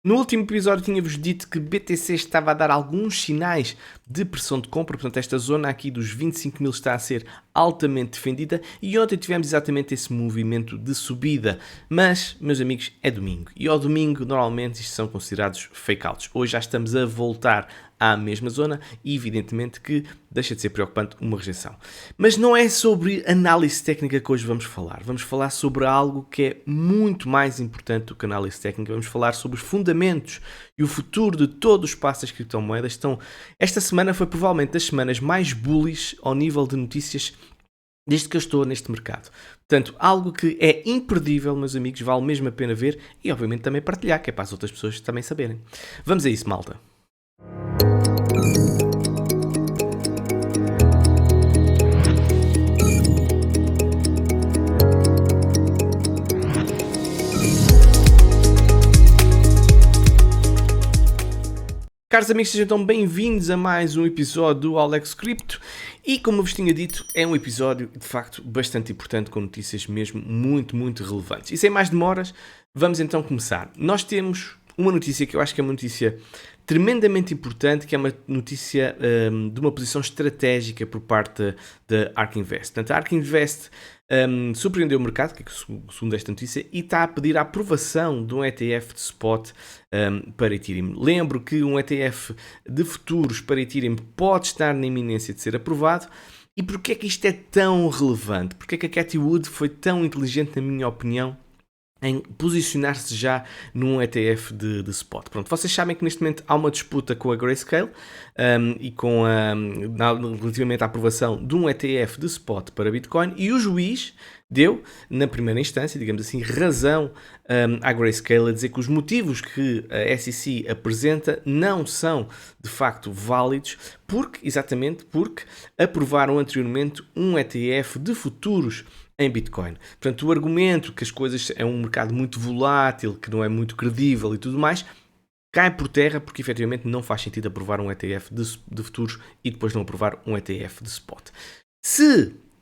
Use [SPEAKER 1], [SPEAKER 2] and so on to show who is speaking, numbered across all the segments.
[SPEAKER 1] No último episódio tinha-vos dito que BTC estava a dar alguns sinais de pressão de compra, portanto esta zona aqui dos 25 mil está a ser altamente defendida e ontem tivemos exatamente esse movimento de subida, mas, meus amigos, é domingo e ao domingo normalmente isto são considerados fake outs. Hoje já estamos a voltar à mesma zona e evidentemente que deixa de ser preocupante uma rejeição. Mas não é sobre análise técnica que hoje vamos falar sobre algo que é muito mais importante do que análise técnica, vamos falar sobre os fundamentos e o futuro de todo o espaço das criptomoedas. Então, esta semana foi provavelmente das semanas mais bullish ao nível de notícias desde que eu estou neste mercado. Portanto, algo que é imperdível, meus amigos, vale mesmo a pena ver e obviamente também partilhar, que é para as outras pessoas também saberem. Vamos a isso, malta. Caros amigos, sejam então bem-vindos a mais um episódio do Alex Crypto e, como eu vos tinha dito, é um episódio de facto bastante importante com notícias mesmo muito relevantes. E sem mais demoras, vamos então começar. Nós temos uma notícia que eu acho que é uma notícia tremendamente importante, que é uma notícia de uma posição estratégica por parte da ARK Invest. Portanto, a ARK Invest surpreendeu o mercado, que é segundo esta notícia, e está a pedir a aprovação de um ETF de spot para Ethereum. Lembro que um ETF de futuros para Ethereum pode estar na iminência de ser aprovado. E porquê é que isto é tão relevante? Porquê é que a Cathie Wood foi tão inteligente, na minha opinião, em posicionar-se já num ETF de spot. Pronto, vocês sabem que neste momento há uma disputa com a Grayscale e com relativamente à aprovação de um ETF de spot para Bitcoin, e o juiz deu, na primeira instância, digamos assim, razão à Grayscale a dizer que os motivos que a SEC apresenta não são de facto válidos, exatamente porque aprovaram anteriormente um ETF de futuros em Bitcoin. Portanto, o argumento que as coisas é um mercado muito volátil, que não é muito credível e tudo mais, cai por terra porque efetivamente não faz sentido aprovar um ETF de futuros e depois não aprovar um ETF de spot.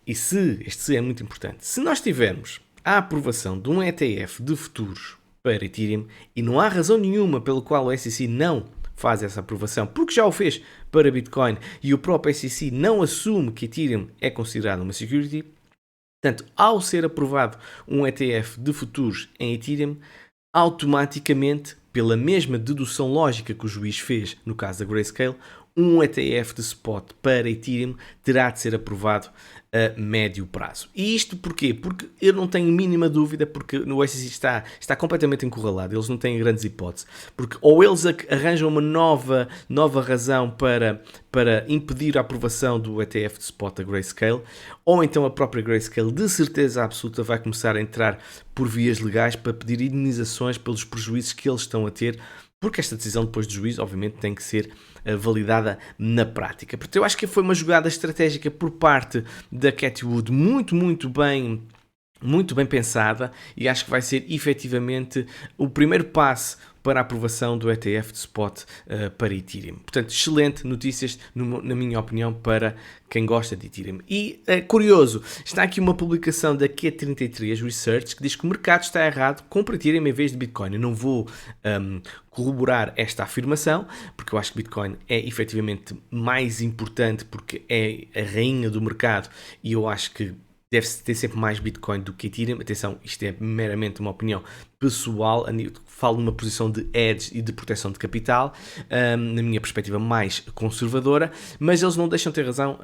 [SPEAKER 1] Este é muito importante, se nós tivermos a aprovação de um ETF de futuros para Ethereum e não há razão nenhuma pelo qual o SEC não faz essa aprovação, porque já o fez para Bitcoin e o próprio SEC não assume que Ethereum é considerado uma security. Portanto, ao ser aprovado um ETF de futuros em Ethereum, automaticamente, pela mesma dedução lógica que o juiz fez no caso da Grayscale, um ETF de spot para Ethereum terá de ser aprovado a médio prazo. E isto porquê? Porque eu não tenho mínima dúvida, porque no SEC está completamente encurralado, eles não têm grandes hipóteses, porque ou eles arranjam uma nova razão para impedir a aprovação do ETF de spot da Grayscale, ou então a própria Grayscale de certeza absoluta vai começar a entrar por vias legais para pedir indenizações pelos prejuízos que eles estão a ter, porque esta decisão depois do juízo obviamente tem que ser validada na prática. Portanto, eu acho que foi uma jogada estratégica por parte da Cathie Wood muito bem pensada, e acho que vai ser efetivamente o primeiro passo para a aprovação do ETF de spot para Ethereum. Portanto, excelente notícias, na minha opinião, para quem gosta de Ethereum. E, curioso, está aqui uma publicação da Q33 Research que diz que o mercado está errado, compra Ethereum em vez de Bitcoin. Eu não vou corroborar esta afirmação, porque eu acho que Bitcoin é efetivamente mais importante, porque é a rainha do mercado, e eu acho que deve-se ter sempre mais Bitcoin do que Ethereum. Atenção, isto é meramente uma opinião pessoal, falo numa posição de hedge e de proteção de capital, na minha perspectiva mais conservadora, mas eles não deixam de ter razão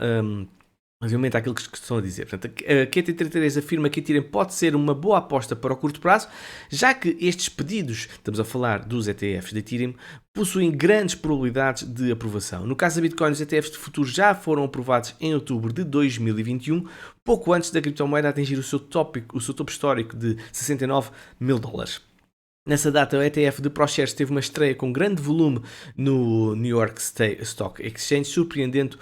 [SPEAKER 1] obviamente aquilo que estão a dizer. Portanto, a QT33 afirma que Ethereum pode ser uma boa aposta para o curto prazo, já que estes pedidos, estamos a falar dos ETFs de Ethereum, possuem grandes probabilidades de aprovação. No caso da Bitcoin, os ETFs de futuro já foram aprovados em outubro de 2021, pouco antes da criptomoeda atingir o seu topo histórico de 69 mil dólares. Nessa data, o ETF de ProShares teve uma estreia com grande volume no New York Stock Exchange, surpreendendo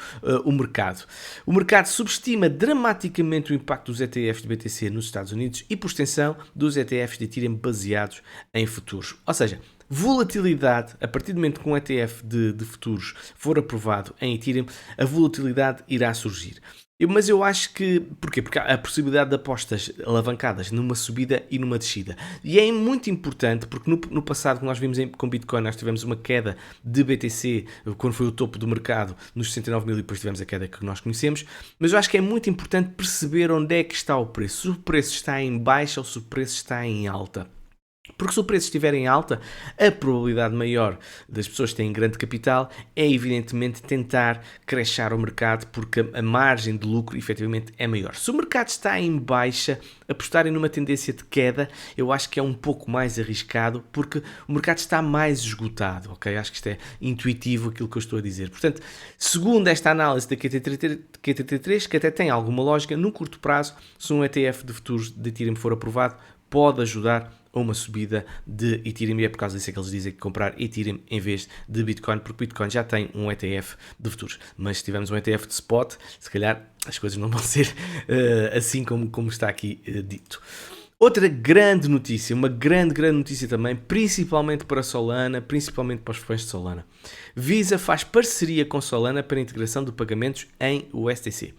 [SPEAKER 1] o mercado. O mercado subestima dramaticamente o impacto dos ETFs de BTC nos Estados Unidos e, por extensão, dos ETFs de Ethereum baseados em futuros. Ou seja, volatilidade, a partir do momento que um ETF de futuros for aprovado em Ethereum, a volatilidade irá surgir. Mas eu acho que... Porquê? Porque há a possibilidade de apostas alavancadas numa subida e numa descida. E é muito importante, porque no passado que nós vimos com Bitcoin, nós tivemos uma queda de BTC, quando foi o topo do mercado, nos 69 mil, e depois tivemos a queda que nós conhecemos. Mas eu acho que é muito importante perceber onde é que está o preço. Se o preço está em baixa ou se o preço está em alta. Porque se o preço estiver em alta, a probabilidade maior das pessoas que têm grande capital é evidentemente tentar crashar o mercado, porque a margem de lucro efetivamente é maior. Se o mercado está em baixa, apostarem numa tendência de queda, eu acho que é um pouco mais arriscado, porque o mercado está mais esgotado, ok? Acho que isto é intuitivo aquilo que eu estou a dizer. Portanto, segundo esta análise da QTT3, que até tem alguma lógica, no curto prazo, se um ETF de futuros de Ethereum for aprovado, pode ajudar a uma subida de Ethereum, e é por causa disso que eles dizem que comprar Ethereum em vez de Bitcoin, porque Bitcoin já tem um ETF de futuros, mas se tivermos um ETF de spot, se calhar as coisas não vão ser assim como está aqui dito. Outra grande notícia, uma grande notícia também, principalmente para Solana, principalmente para os fãs de Solana. Visa faz parceria com Solana para a integração de pagamentos em USDC.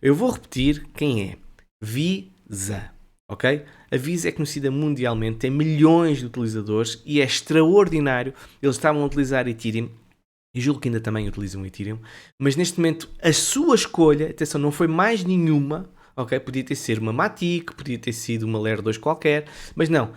[SPEAKER 1] Eu vou repetir quem é. Visa. Ok? A Visa é conhecida mundialmente, tem milhões de utilizadores e é extraordinário. Eles estavam a utilizar Ethereum e julgo que ainda também utilizam Ethereum, mas neste momento a sua escolha, atenção, não foi mais nenhuma, ok? Podia ter sido uma Matic, podia ter sido uma Layer 2 qualquer, mas não.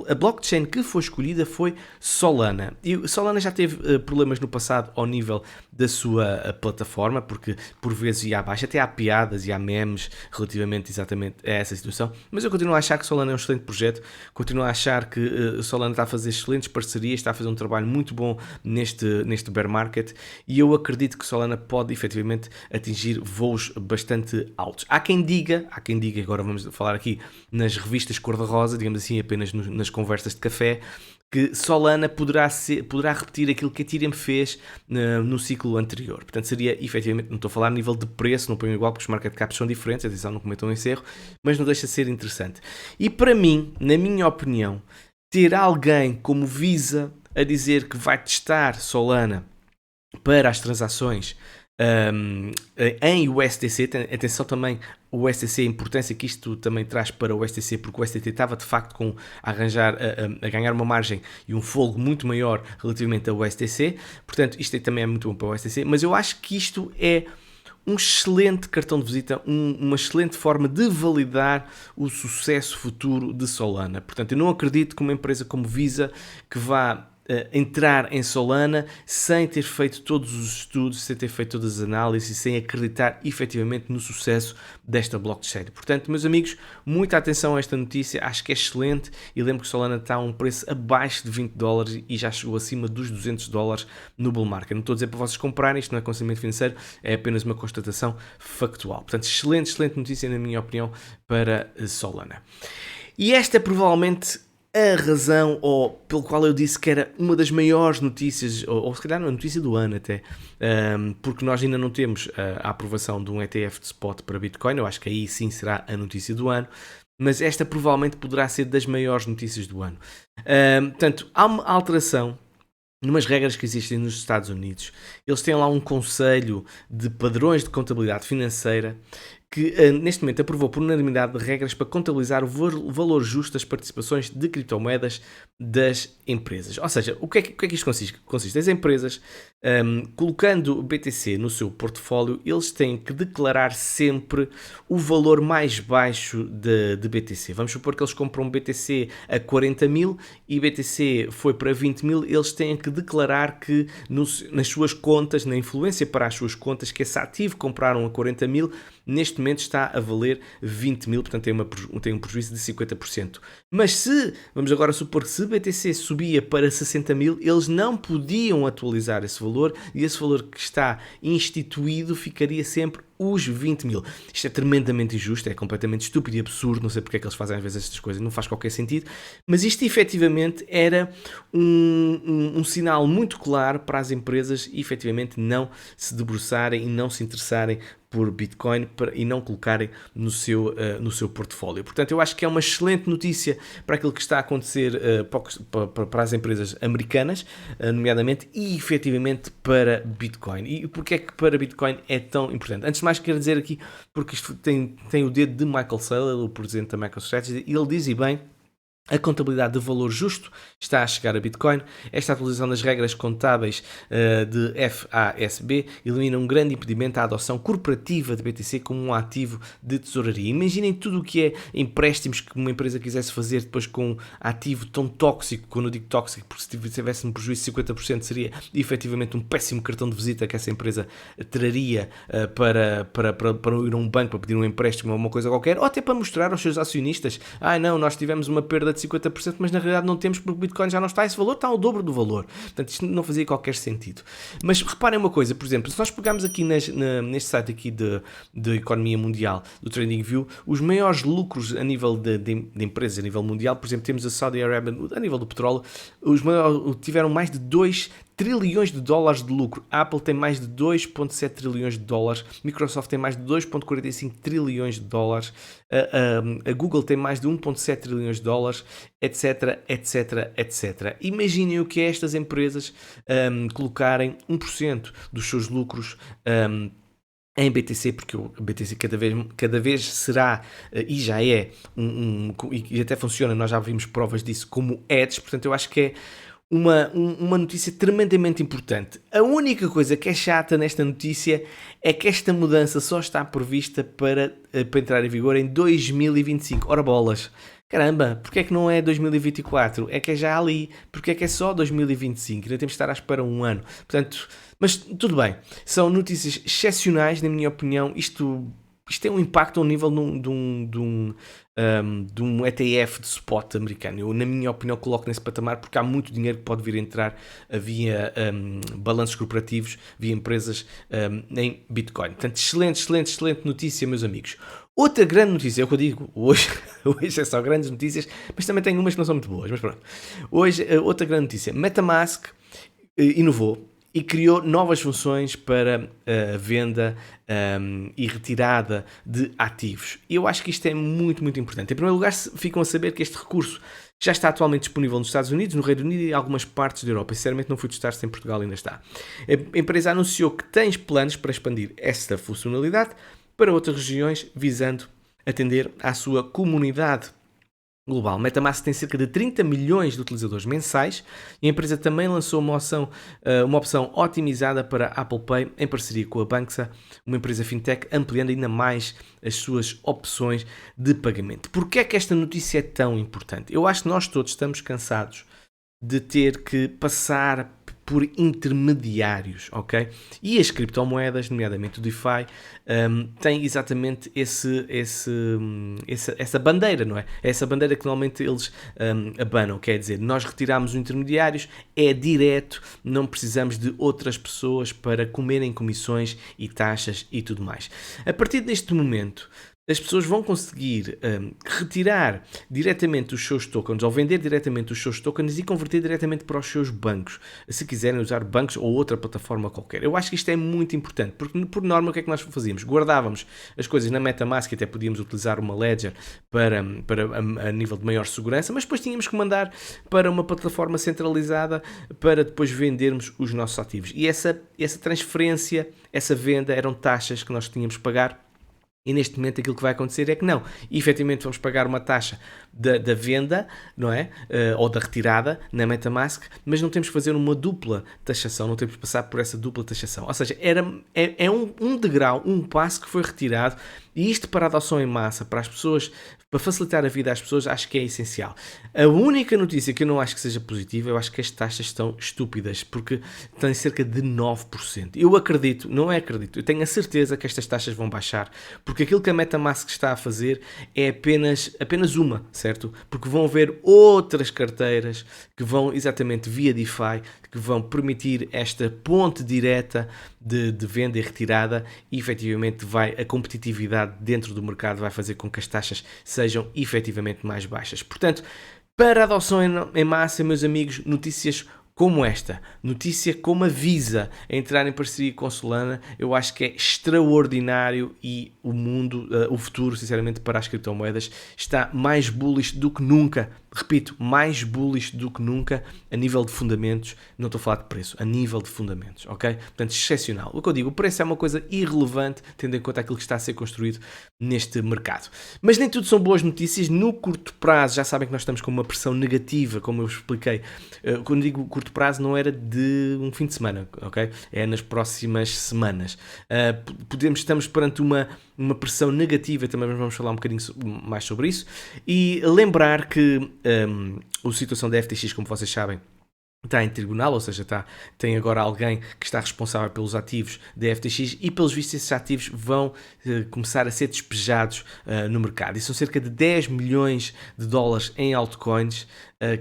[SPEAKER 1] A blockchain que foi escolhida foi Solana. E Solana já teve problemas no passado ao nível da sua plataforma, porque por vezes ia abaixo, até há piadas e há memes relativamente exatamente a essa situação, mas eu continuo a achar que Solana é um excelente projeto, continuo a achar que Solana está a fazer excelentes parcerias, está a fazer um trabalho muito bom neste bear market, e eu acredito que Solana pode efetivamente atingir voos bastante altos. Há quem diga, agora vamos falar aqui nas revistas cor-de-rosa, digamos assim, apenas nas conversas de café, que Solana poderá repetir aquilo que a Ethereum fez no ciclo anterior. Portanto, seria efetivamente, não estou a falar a nível de preço, não ponho igual porque os market caps são diferentes, atenção, não cometam esse erro, mas não deixa de ser interessante. E para mim, na minha opinião, ter alguém como Visa a dizer que vai testar Solana para as transações em USDC, atenção também o USDC, a importância que isto também traz para o USDC, porque o USDT estava de facto a ganhar uma margem e um folgo muito maior relativamente ao USDC, portanto isto também é muito bom para o USDC, mas eu acho que isto é um excelente cartão de visita, uma excelente forma de validar o sucesso futuro de Solana. Portanto, eu não acredito que uma empresa como Visa, que vá entrar em Solana sem ter feito todos os estudos, sem ter feito todas as análises, sem acreditar efetivamente no sucesso desta blockchain. Portanto, meus amigos, muita atenção a esta notícia, acho que é excelente, e lembro que Solana está a um preço abaixo de $20 e já chegou acima dos $200 no bull market. Não estou a dizer para vocês comprarem, isto não é aconselhamento financeiro, é apenas uma constatação factual. Portanto, excelente notícia, na minha opinião, para Solana. E esta é provavelmente a razão, ou pelo qual eu disse que era uma das maiores notícias, ou se calhar uma notícia do ano até, porque nós ainda não temos a aprovação de um ETF de spot para Bitcoin. Eu acho que aí sim será a notícia do ano, mas esta provavelmente poderá ser das maiores notícias do ano. Portanto, há uma alteração numas regras que existem nos Estados Unidos. Eles têm lá um conselho de padrões de contabilidade financeira que neste momento aprovou por unanimidade de regras para contabilizar o valor justo das participações de criptomoedas das empresas. Ou seja, o que é que isto consiste? As empresas, colocando o BTC no seu portfólio, eles têm que declarar sempre o valor mais baixo de BTC. Vamos supor que eles compram BTC a 40 mil e BTC foi para 20 mil, eles têm que declarar que nas suas contas, na influência para as suas contas, que esse ativo que compraram a 40 mil, neste momento está a valer 20 mil, portanto tem um prejuízo de 50%. Mas vamos agora supor que se BTC subia para 60 mil, eles não podiam atualizar esse valor, e esse valor que está instituído ficaria sempre os 20 mil. Isto é tremendamente injusto, é completamente estúpido e absurdo, não sei porque é que eles fazem às vezes estas coisas, não faz qualquer sentido, mas isto efetivamente era um sinal muito claro para as empresas efetivamente não se debruçarem e não se interessarem por Bitcoin e não colocarem no seu portfólio. Portanto, eu acho que é uma excelente notícia para aquilo que está a acontecer para as empresas americanas, nomeadamente, e efetivamente para Bitcoin. E porquê é que para Bitcoin é tão importante? Antes de mais, quero dizer aqui, porque isto tem o dedo de Michael Saylor, o presidente da MicroStrategy, e ele diz, e bem, a contabilidade de valor justo está a chegar a Bitcoin. Esta atualização das regras contábeis de FASB elimina um grande impedimento à adoção corporativa de BTC como um ativo de tesouraria. Imaginem tudo o que é empréstimos que uma empresa quisesse fazer depois com um ativo tão tóxico. Quando eu digo tóxico, porque se tivesse um prejuízo de 50% seria efetivamente um péssimo cartão de visita que essa empresa traria para ir a um banco para pedir um empréstimo ou uma coisa qualquer, ou até para mostrar aos seus acionistas: não, nós tivemos uma perda de 50%, mas na realidade não temos, porque o Bitcoin já não está, esse valor está ao dobro do valor. Portanto, isto não fazia qualquer sentido. Mas reparem uma coisa, por exemplo, se nós pegarmos aqui neste site aqui de economia mundial, do TradingView, os maiores lucros a nível de empresas, a nível mundial, por exemplo, temos a Saudi Arabia, a nível do petróleo, os maiores tiveram mais de 2 trilhões de dólares de lucro. A Apple tem mais de 2,7 trilhões de dólares. Microsoft tem mais de 2,45 trilhões de dólares. A Google tem mais de 1,7 trilhões de dólares, etc, etc, etc. Imaginem o que é estas empresas colocarem 1% dos seus lucros em BTC, porque o BTC cada vez será, e já é, e até funciona, nós já vimos provas disso, como hedge. Portanto, eu acho que é uma notícia tremendamente importante. A única coisa que é chata nesta notícia é que esta mudança só está prevista para entrar em vigor em 2025. Ora bolas! Caramba, porque é que não é 2024? É que é já ali. Porque é que é só 2025? Ainda temos que estar à espera um ano. Portanto, mas tudo bem. São notícias excepcionais, na minha opinião. Isto tem um impacto ao nível de um ETF de spot americano. Eu, na minha opinião, coloco nesse patamar porque há muito dinheiro que pode vir a entrar via balanços corporativos, via empresas em Bitcoin. Portanto, excelente notícia, meus amigos. Outra grande notícia, é o que eu digo, hoje é só grandes notícias, mas também tenho umas que não são muito boas, mas pronto. Hoje, outra grande notícia, MetaMask inovou e criou novas funções para a venda e retirada de ativos. E eu acho que isto é muito importante. Em primeiro lugar, ficam a saber que este recurso já está atualmente disponível nos Estados Unidos, no Reino Unido e em algumas partes da Europa. Sinceramente, não fui testar se em Portugal ainda está. A empresa anunciou que tem planos para expandir esta funcionalidade para outras regiões, visando atender à sua comunidade global. MetaMask tem cerca de 30 milhões de utilizadores mensais e a empresa também lançou uma opção otimizada para a Apple Pay em parceria com a Banxa, uma empresa fintech, ampliando ainda mais as suas opções de pagamento. Porquê é que esta notícia é tão importante? Eu acho que nós todos estamos cansados de ter que passar por intermediários, ok? E as criptomoedas, nomeadamente o DeFi, têm exatamente essa bandeira, não é? É essa bandeira que normalmente eles abanam, quer dizer, nós retiramos os intermediários, é direto, não precisamos de outras pessoas para comerem comissões e taxas e tudo mais. A partir deste momento, as pessoas vão conseguir retirar diretamente os seus tokens ou vender diretamente os seus tokens e converter diretamente para os seus bancos, se quiserem usar bancos ou outra plataforma qualquer. Eu acho que isto é muito importante, porque por norma o que é que nós fazíamos? Guardávamos as coisas na MetaMask, até podíamos utilizar uma Ledger para a nível de maior segurança, mas depois tínhamos que mandar para uma plataforma centralizada para depois vendermos os nossos ativos. E essa transferência, essa venda, eram taxas que nós tínhamos que pagar. E neste momento aquilo que vai acontecer é que não. E efetivamente vamos pagar uma taxa da venda, não é? Ou da retirada na MetaMask, mas não temos que fazer uma dupla taxação, não temos que passar por essa dupla taxação. Ou seja, é um degrau, um passo que foi retirado, e isto para a adoção em massa, para as pessoas, para facilitar a vida às pessoas, acho que é essencial. A única notícia que eu não acho que seja positiva, eu acho que as taxas estão estúpidas, porque têm cerca de 9%. Eu acredito, eu tenho a certeza que estas taxas vão baixar, porque aquilo que a MetaMask está a fazer é apenas uma, certo? Porque vão haver outras carteiras que vão exatamente via DeFi, que vão permitir esta ponte direta de venda e retirada, e efetivamente a competitividade dentro do mercado vai fazer com que as taxas sejam efetivamente mais baixas. Portanto, para a adoção em massa, meus amigos, notícias como esta, notícia como avisa a entrar em parceria com Solana, eu acho que é extraordinário e o mundo, o futuro, sinceramente, para as criptomoedas está mais bullish do que nunca. Repito, mais bullish do que nunca a nível de fundamentos, não estou a falar de preço, a nível de fundamentos, ok? Portanto, excepcional. O que eu digo, o preço é uma coisa irrelevante, tendo em conta aquilo que está a ser construído neste mercado. Mas nem tudo são boas notícias. No curto prazo, já sabem que nós estamos com uma pressão negativa, como eu expliquei. Quando digo curto prazo, não era de um fim de semana, ok? É nas próximas semanas. Estamos perante uma pressão negativa, também vamos falar um bocadinho mais sobre isso. E lembrar que a situação da FTX, como vocês sabem, está em tribunal, ou seja, tem agora alguém que está responsável pelos ativos da FTX e, pelos vistos, esses ativos vão começar a ser despejados no mercado. E são cerca de 10 milhões de dólares em altcoins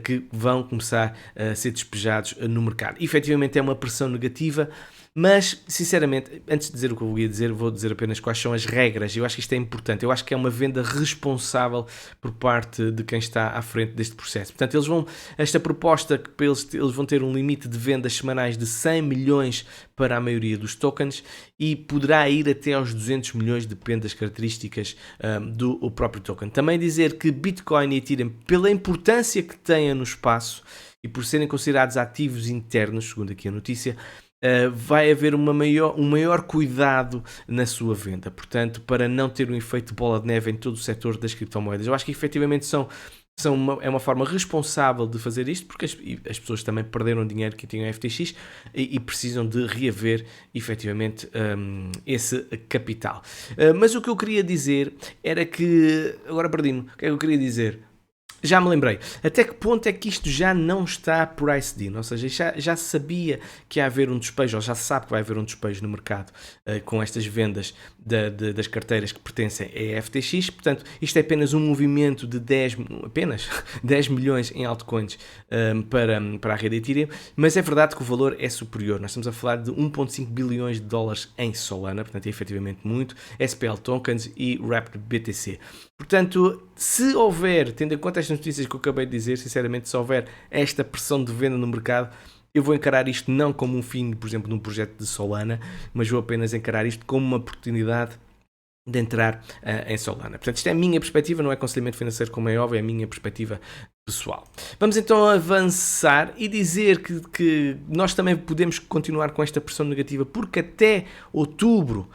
[SPEAKER 1] que vão começar a ser despejados no mercado. E, efetivamente, é uma pressão negativa. Mas, sinceramente, antes de dizer o que eu ia dizer, vou dizer apenas quais são as regras. Eu acho que isto é importante. Eu acho que é uma venda responsável por parte de quem está à frente deste processo. Portanto, esta proposta, que eles vão ter um limite de vendas semanais de 100 milhões para a maioria dos tokens e poderá ir até aos 200 milhões, depende das características do próprio token. Também dizer que Bitcoin e Ethereum, pela importância que têm no espaço e por serem considerados ativos internos, segundo aqui a notícia, vai haver um maior cuidado na sua venda, portanto, para não ter um efeito de bola de neve em todo o setor das criptomoedas. Eu acho que efetivamente é uma forma responsável de fazer isto, porque as pessoas também perderam dinheiro que tinham a FTX e precisam de reaver efetivamente esse capital. Mas o que eu queria dizer era que, agora perdi-me, o que é que eu queria dizer? Já me lembrei, até que ponto é que isto já não está priced in, ou seja, já sabia que ia haver um despejo, ou já se sabe que vai haver um despejo no mercado com estas vendas das carteiras que pertencem à FTX, portanto, isto é apenas um movimento de 10 milhões em altcoins para a rede Ethereum, mas é verdade que o valor é superior, nós estamos a falar de 1,5 bilhões de dólares em Solana, portanto é efetivamente muito, SPL Tokens e Wrapped BTC. Portanto, se houver, tendo em conta estas notícias que eu acabei de dizer, sinceramente, se houver esta pressão de venda no mercado, eu vou encarar isto não como um fim, por exemplo, de um projeto de Solana, mas vou apenas encarar isto como uma oportunidade de entrar em Solana. Portanto, isto é a minha perspectiva, não é aconselhamento financeiro, como é óbvio, é a minha perspectiva pessoal. Vamos então avançar e dizer que nós também podemos continuar com esta pressão negativa, porque até outubro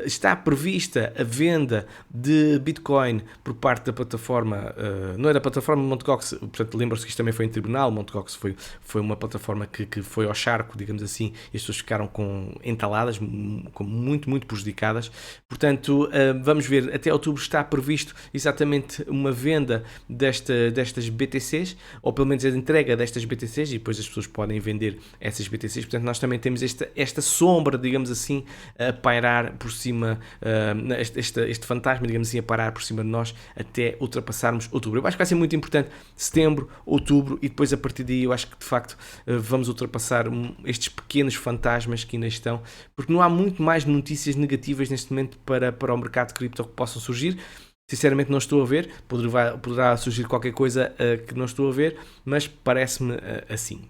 [SPEAKER 1] está prevista a venda de Bitcoin por parte da plataforma, não é da plataforma Mt. Gox, portanto lembram-se que isto também foi em tribunal, Mt. Gox foi uma plataforma que foi ao charco, digamos assim, e as pessoas ficaram entaladas, muito, muito prejudicadas. Portanto, vamos ver, até outubro está previsto exatamente uma venda destas BTCs, ou pelo menos a entrega destas BTCs, e depois as pessoas podem vender essas BTCs. Portanto, nós também temos esta sombra, digamos assim, a pairar por cima, este fantasma, digamos assim, a pairar por cima de nós até ultrapassarmos outubro. Eu acho que vai ser muito importante setembro, outubro, e depois a partir daí eu acho que de facto vamos ultrapassar estes pequenos fantasmas que ainda estão, porque não há muito mais notícias negativas neste momento para o mercado de cripto que possam surgir. Sinceramente não estou a ver, poderá surgir qualquer coisa que não estou a ver, mas parece-me assim.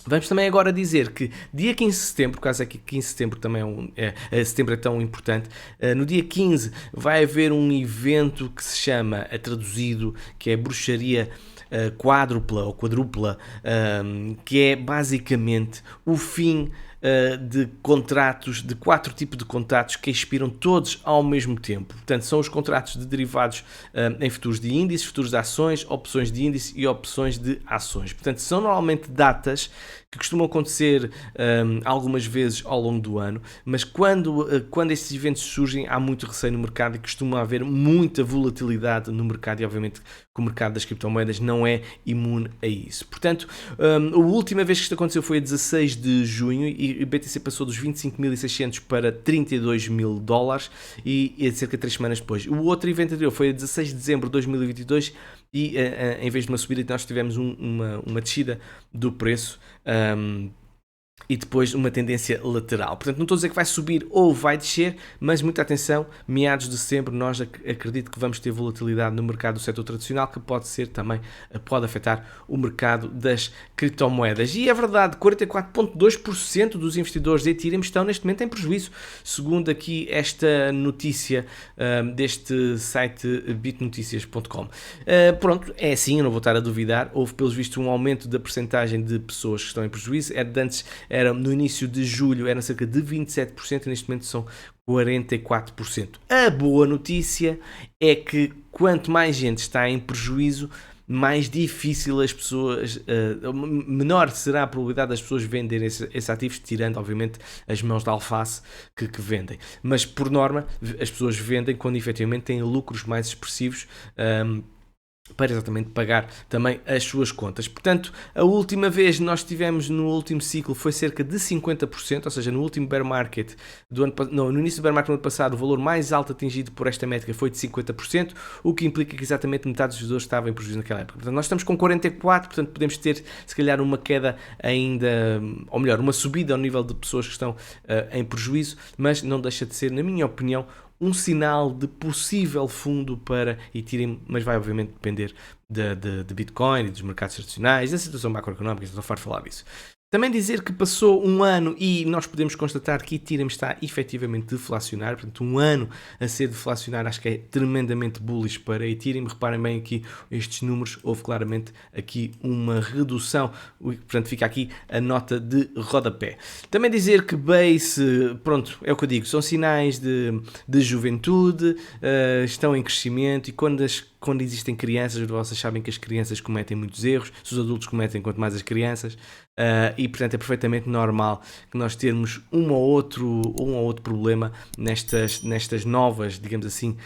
[SPEAKER 1] Vamos também agora dizer que dia 15 de setembro, por causa que 15 de setembro também setembro é tão importante, no dia 15 vai haver um evento que se chama, traduzido, que é bruxaria quádrupla ou quadrupla, que é basicamente o fim de contratos, de 4 tipos de contratos que expiram todos ao mesmo tempo. Portanto, são os contratos de derivados em futuros de índices, futuros de ações, opções de índice e opções de ações. Portanto, são normalmente datas que costumam acontecer algumas vezes ao longo do ano, mas quando estes eventos surgem, há muito receio no mercado e costuma haver muita volatilidade no mercado, e obviamente que o mercado das criptomoedas não é imune a isso. Portanto, a última vez que isto aconteceu foi a 16 de junho e o BTC passou dos 25.600 para 32 mil dólares e cerca de 3 semanas depois. O outro evento anterior foi a 16 de dezembro de 2022 e em vez de uma subida nós tivemos uma descida do preço e depois uma tendência lateral. Portanto, não estou a dizer que vai subir ou vai descer, mas muita atenção, meados de setembro nós acredito que vamos ter volatilidade no mercado do setor tradicional, que pode ser também, pode afetar o mercado das criptomoedas. E é verdade, 44,2% dos investidores de Ethereum estão neste momento em prejuízo, segundo aqui esta notícia deste site bitnoticias.com. Pronto, é assim, eu não vou estar a duvidar, houve pelos vistos um aumento da percentagem de pessoas que estão em prejuízo, era no início de julho eram cerca de 27% e neste momento são 44%. A boa notícia é que quanto mais gente está em prejuízo, mais difícil as pessoas, menor será a probabilidade das pessoas venderem esses ativos, tirando obviamente as mãos de alface que vendem. Mas por norma as pessoas vendem quando efetivamente têm lucros mais expressivos, para exatamente pagar também as suas contas. Portanto, a última vez nós tivemos no último ciclo foi cerca de 50%, ou seja, no último bear market no início do bear market do ano passado, o valor mais alto atingido por esta métrica foi de 50%, o que implica que exatamente metade dos investidores estavam em prejuízo naquela época. Portanto, nós estamos com 44%, portanto podemos ter se calhar uma queda ainda, ou melhor, uma subida ao nível de pessoas que estão em prejuízo, mas não deixa de ser, na minha opinião, um sinal de possível fundo para Ethereum, mas vai obviamente depender de Bitcoin e dos mercados tradicionais, da situação macroeconómica, estou farto de falar disso. Também dizer que passou um ano e nós podemos constatar que Ethereum está efetivamente deflacionário, portanto um ano a ser deflacionário acho que é tremendamente bullish para Ethereum. Reparem bem aqui estes números, houve claramente aqui uma redução, portanto fica aqui a nota de rodapé. Também dizer que Base, pronto, é o que eu digo, são sinais de juventude, estão em crescimento e quando existem crianças, vocês sabem que as crianças cometem muitos erros, se os adultos cometem quanto mais as crianças, e portanto é perfeitamente normal que nós termos um ou outro problema nestas novas, digamos assim,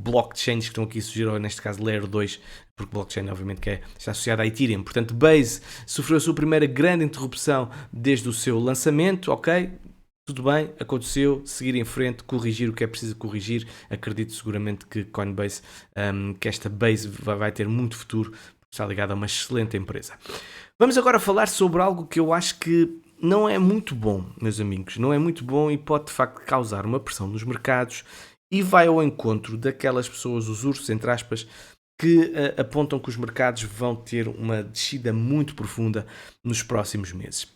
[SPEAKER 1] blockchains que estão aqui a surgir, ou neste caso Layer 2, porque blockchain obviamente que está associada à Ethereum. Portanto, Base sofreu a sua primeira grande interrupção desde o seu lançamento, ok? Tudo bem, aconteceu, seguir em frente, corrigir o que é preciso corrigir. Acredito seguramente que Coinbase, que esta Base vai ter muito futuro, porque está ligada a uma excelente empresa. Vamos agora falar sobre algo que eu acho que não é muito bom, meus amigos. Não é muito bom e pode de facto causar uma pressão nos mercados e vai ao encontro daquelas pessoas, os ursos, entre aspas, que apontam que os mercados vão ter uma descida muito profunda nos próximos meses.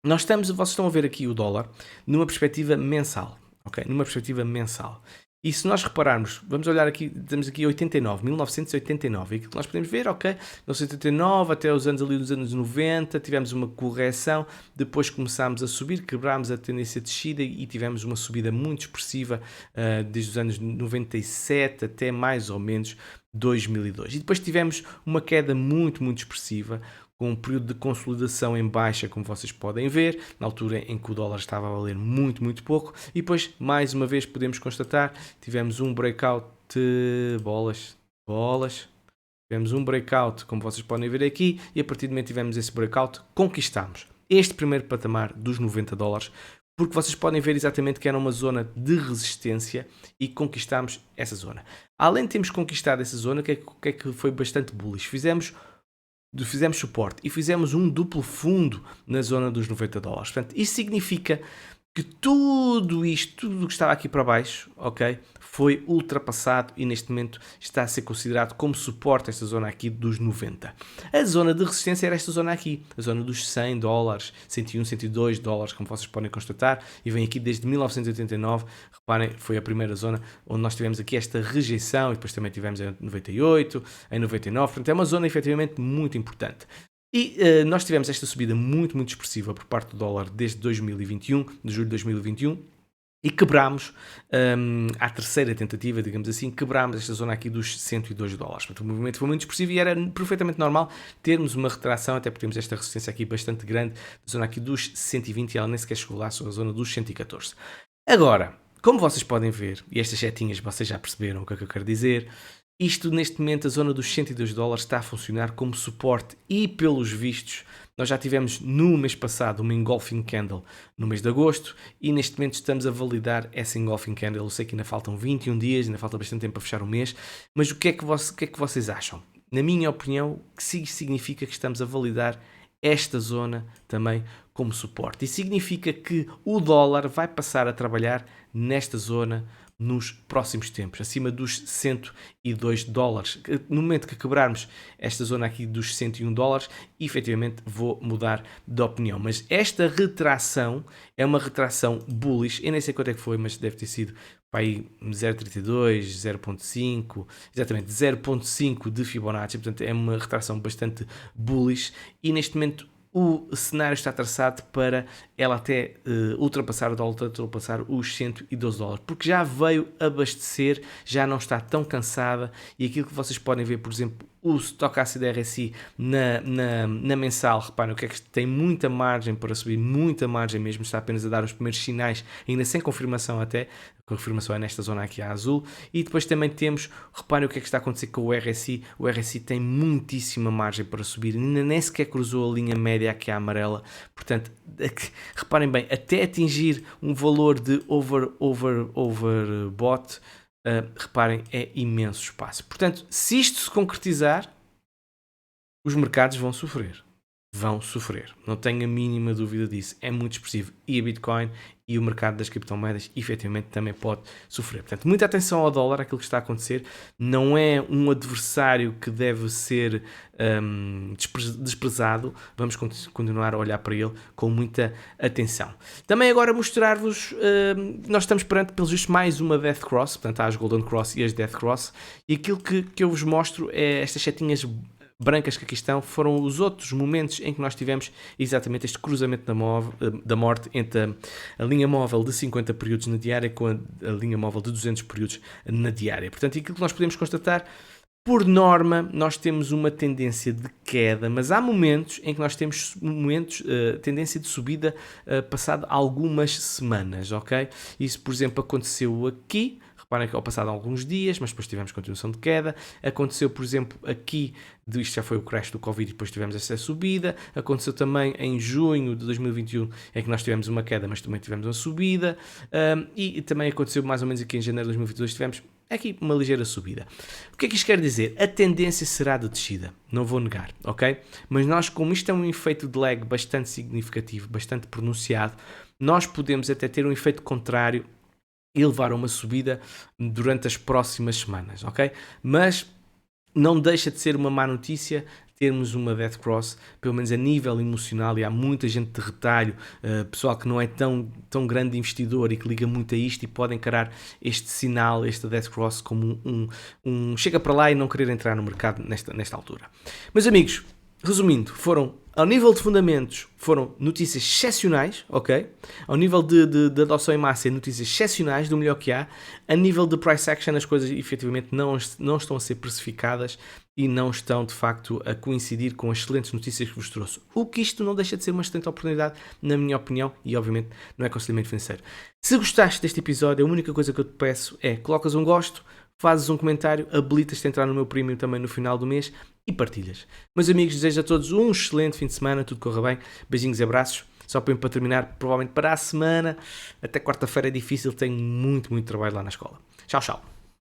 [SPEAKER 1] Vocês estão a ver aqui o dólar numa perspectiva mensal, ok? Numa perspectiva mensal. E se nós repararmos, vamos olhar aqui, temos aqui 1989, e aquilo que nós podemos ver, ok, 1989 até os anos ali dos anos 90, tivemos uma correção, depois começámos a subir, quebrámos a tendência de descida e tivemos uma subida muito expressiva desde os anos 97 até mais ou menos 2002. E depois tivemos uma queda muito, muito expressiva, com um período de consolidação em baixa, como vocês podem ver, na altura em que o dólar estava a valer muito, muito pouco, e depois, mais uma vez, podemos constatar, tivemos um breakout, tivemos um breakout, como vocês podem ver aqui, e a partir do momento que tivemos esse breakout, conquistámos este primeiro patamar dos 90 dólares, porque vocês podem ver exatamente que era uma zona de resistência e conquistámos essa zona. Além de termos conquistado essa zona, o que é que foi bastante bullish? Fizemos suporte e fizemos um duplo fundo na zona dos 90 dólares. Portanto, isso significa que tudo o que estava aqui para baixo, ok, foi ultrapassado e neste momento está a ser considerado como suporte esta zona aqui dos 90. A zona de resistência era esta zona aqui, a zona dos 100 dólares, 101, 102 dólares, como vocês podem constatar, e vem aqui desde 1989, reparem, foi a primeira zona onde nós tivemos aqui esta rejeição, e depois também tivemos em 98, em 99, portanto é uma zona efetivamente muito importante. E nós tivemos esta subida muito, muito expressiva por parte do dólar desde 2021, de julho de 2021, e quebrámos, à terceira tentativa, digamos assim, quebrámos esta zona aqui dos 102 dólares. Portanto, o movimento foi muito expressivo e era perfeitamente normal termos uma retração, até porque temos esta resistência aqui bastante grande, na zona aqui dos 120, e ela nem sequer chegou lá, só a zona dos 114. Agora, como vocês podem ver, e estas setinhas vocês já perceberam o que é que eu quero dizer, isto neste momento, a zona dos 102 dólares está a funcionar como suporte e pelos vistos, nós já tivemos no mês passado uma engulfing candle no mês de agosto e neste momento estamos a validar essa engulfing candle. Eu sei que ainda faltam 21 dias, ainda falta bastante tempo para fechar o mês, mas o que é que vocês acham? Na minha opinião, que significa que estamos a validar esta zona também como suporte. E significa que o dólar vai passar a trabalhar nesta zona nos próximos tempos, acima dos 102 dólares. No momento que quebrarmos esta zona aqui dos 101 dólares, efetivamente vou mudar de opinião. Mas esta retração é uma retração bullish, eu nem sei quanto é que foi, mas deve ter sido para aí 0,32, 0,5, exatamente 0,5 de Fibonacci, portanto é uma retração bastante bullish e neste momento o cenário está traçado para ela até ultrapassar o dólar, ultrapassar os 112 dólares, porque já veio abastecer, já não está tão cansada e aquilo que vocês podem ver, por exemplo, o Stochastic RSI na mensal, reparem o que é que tem muita margem para subir, muita margem mesmo, está apenas a dar os primeiros sinais, ainda sem confirmação até, a confirmação é nesta zona aqui a azul, e depois também temos, reparem o que é que está a acontecer com o RSI tem muitíssima margem para subir, ainda nem sequer cruzou a linha média aqui a amarela, portanto, reparem bem, até atingir um valor de overbought, reparem, é imenso espaço. Portanto, se isto se concretizar, os mercados vão sofrer. Vão sofrer. Não tenho a mínima dúvida disso. É muito expressivo. E a Bitcoin e o mercado das criptomoedas, efetivamente, também pode sofrer. Portanto, muita atenção ao dólar, aquilo que está a acontecer. Não é um adversário que deve ser desprezado. Vamos continuar a olhar para ele com muita atenção. Também agora mostrar-vos, nós estamos perante, pelos vistos, mais uma Death Cross. Portanto, há as Golden Cross e as Death Cross. E aquilo que eu vos mostro é estas setinhas brancas que aqui estão, foram os outros momentos em que nós tivemos exatamente este cruzamento da morte entre a linha móvel de 50 períodos na diária com a linha móvel de 200 períodos na diária. Portanto, aquilo que nós podemos constatar, por norma, nós temos uma tendência de queda, mas há momentos em que nós temos tendência de subida passado algumas semanas, ok? Isso, por exemplo, aconteceu aqui. Reparem que ao passado alguns dias, mas depois tivemos continuação de queda. Aconteceu, por exemplo, aqui, isto já foi o crash do Covid e depois tivemos essa subida. Aconteceu também em junho de 2021, em que nós tivemos uma queda, mas também tivemos uma subida. E também aconteceu mais ou menos aqui em janeiro de 2022, tivemos aqui uma ligeira subida. O que é que isto quer dizer? A tendência será de descida, não vou negar, ok? Mas nós, como isto é um efeito de lag bastante significativo, bastante pronunciado, nós podemos até ter um efeito contrário e levar a uma subida durante as próximas semanas, ok? Mas não deixa de ser uma má notícia termos uma Death Cross, pelo menos a nível emocional, e há muita gente de retalho, pessoal que não é tão grande investidor e que liga muito a isto e pode encarar este sinal, esta Death Cross, como chega para lá e não querer entrar no mercado nesta altura. Meus amigos, resumindo, ao nível de fundamentos, foram notícias excepcionais, ok? Ao nível de adoção em massa, notícias excepcionais, do melhor que há. A nível de price action, as coisas efetivamente não estão a ser precificadas e não estão, de facto, a coincidir com as excelentes notícias que vos trouxe. O que isto não deixa de ser uma excelente oportunidade, na minha opinião, e obviamente não é aconselhamento financeiro. Se gostaste deste episódio, a única coisa que eu te peço é colocas um gosto, fazes um comentário, habilitas-te a entrar no meu premium também no final do mês e partilhas. Meus amigos, desejo a todos um excelente fim de semana, tudo corra bem, beijinhos e abraços. Só para terminar, provavelmente para a semana, até quarta-feira é difícil, tenho muito trabalho lá na escola. Tchau, tchau.